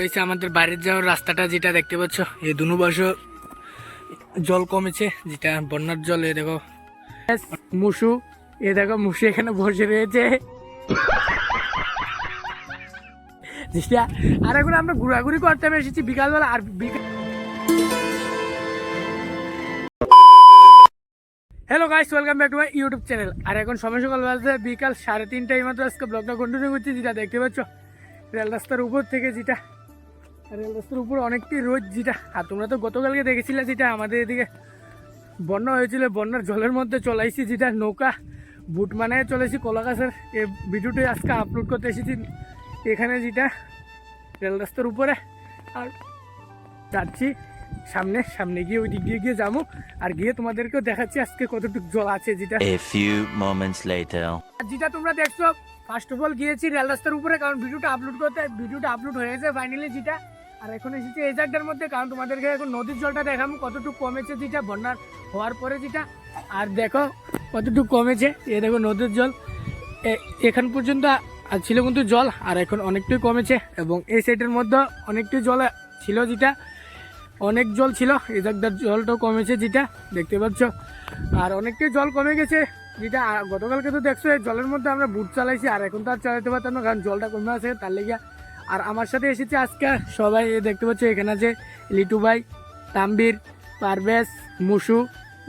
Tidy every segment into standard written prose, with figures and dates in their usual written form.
এই যে আমাদের বাইরে যাওয়ার রাস্তাটা যেটা দেখতে পাচ্ছ, এই দুনো পাশে জল কমেছে, যেটা বন্যার জল। এ দেখো মুসু, এ দেখো মুসু এখানে বসে রয়েছে। যেটা আর এখন আমরা ঘোরাঘুরি করতে এসেছি বিকালবেলা। আর hello guys, welcome back to my YouTube channel. আর এখন সময় সকাল বাজে বিকাল 3:30 মাত্র। আজকে ব্লগটা কন্টিনিউ করছি। যেটা দেখতে পাচ্ছ রেল রাস্তার উপর থেকে, যেটা রেল রাস্তার উপর অনেকটাই রোদ। যেটা আর তোমরা তো গতকালকে দেখেছিলে, যেটা আমাদের এদিকে বন্যা হয়েছিল, বন্যার জলের মধ্যে চলাইছি, যেটা নৌকা বুট মানায় চলেছি কলা গাছের। এই ভিডিওটি আজকে আপলোড করতে এসেছি এখানে, যেটা রেল রাস্তার উপরে। আর যাচ্ছি সামনে সামনে গিয়ে ওই দিক দিয়ে গিয়ে যাবো, আর গিয়ে তোমাদেরকেও দেখাচ্ছি আজকে কতটুকু জল আছে। যেটা A few moments later. যেটা তোমরা দেখছো, ফার্স্ট অফ অল গিয়েছি রেল রাস্তার উপরে, কারণ ভিডিওটা আপলোড হয়ে গেছে ফাইনালি। যেটা আর এখন এসেছি এই জায়গাটার মধ্যে, কারণ তোমাদেরকে এখন নদীর জলটা দেখাবো কতটুকু কমেছে, যেটা বন্যার হওয়ার পরে। যেটা আর দেখো কতটুকু কমেছে, এ দেখো নদীর জল এখান পর্যন্ত ছিল কিন্তু জল, আর এখন অনেকটাই কমেছে। এবং এই সাইডের মধ্যে অনেকটাই জল ছিল, যেটা অনেক জল ছিল। এই জায়গাটার জলটাও কমেছে, যেটা দেখতে পাচ্ছ। আর অনেকটাই জল কমে গেছে, যেটা গতকালকে তো দেখছো এই জলের মধ্যে আমরা বুট চালাইছি, আর এখন তো আর চালাতে পারতাম না, কারণ জলটা কমে আছে তার লেগে। আর আমার সাথে এসেছে আজকে সবাই, দেখতে পাচ্ছ এখানে আছে লিটু ভাই, তাম্বির, পারভেজ, মুসু।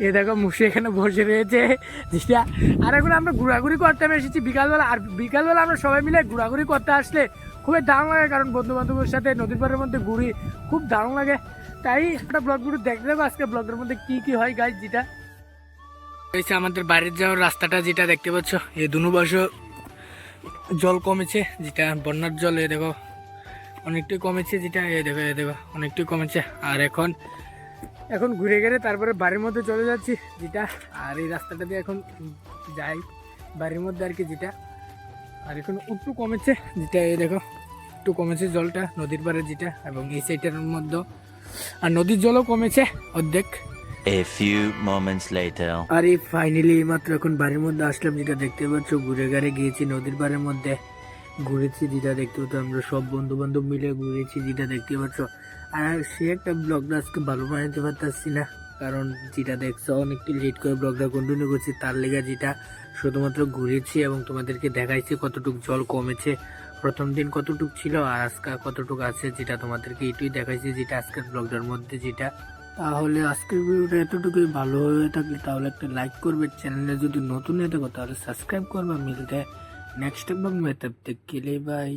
এ দেখো মুসু এখানে বসে রয়েছে, যেটা আর এখন আমরা ঘোরাঘুরি করতে এসেছি বিকালবেলা। আর বিকালবেলা আমরা সবাই মিলে ঘোরাঘুরি করতে আসলে খুবই দারুণ লাগে, কারণ বন্ধু বান্ধবের সাথে নদীর পাড়ের মধ্যে ঘুরি, খুব দারুণ লাগে। তাই একটা ব্লগগুলো দেখতে দেবো আজকে ব্লগের মধ্যে কি কি হয় গাইজ। যেটা হয়েছে আমাদের বাইরের যাওয়ার রাস্তাটা, যেটা দেখতে পাচ্ছ এই দুনো পাশে জল কমেছে, যেটা বন্যার জল। এ দেখো অনেকটাই কমেছে, যেটা এ দেখো অনেকটাই কমেছে। আর এখন ঘুরে গেলে তারপরে বাড়ির মধ্যে চলে যাচ্ছি, যেটা আর এই রাস্তাটা দিয়ে এখন যাই বাড়ির মধ্যে আর কি। যেটা আর এখন একটু কমেছে, যেটা এই দেখো একটু কমেছে জলটা নদীর পাড়ে, যেটা এবং এই সাইডের মধ্যে। আর নদীর জলও কমেছে অর্ধেক। A few moments later. আর এই ফাইনালি মাত্র এখন বাড়ির মধ্যে আসলাম, যেটা দেখতে পাচ্ছ ঘুরে গাড়ে গিয়েছি নদীর পাড়ের মধ্যে ঘুরেছি, যেটা দেখতে পাচ্ছ আমরা সব বন্ধু বান্ধব মিলে ঘুরেছি, যেটা দেখতে পাচ্ছ। আর সে একটা ব্লগটা আজকে ভালো বানাতে পারতেছি না, কারণ যেটা দেখছো অনেকটা লেট করে ব্লগটা কন্টিনিউ করছি, তার লেগে। যেটা শুধুমাত্র ঘুরেছি এবং তোমাদেরকে দেখাইছি কতটুকু জল কমেছে, প্রথম দিন কতটুকু ছিল আর আজকে কতটুকু আছে, যেটা তোমাদেরকে এটুই দেখাইছি যেটা আজকের ব্লগটার মধ্যে। যেটা তাহলে আজকের ভিডিওটা এতটুকুই, ভালো হয়ে থাকলে তাহলে একটা লাইক করবে, চ্যানেলে যদি নতুন হয়ে থাকো তাহলে সাবস্ক্রাইব করবে। মিলতে নেক্সট ব্লগ में, तब तक के लिए बाय।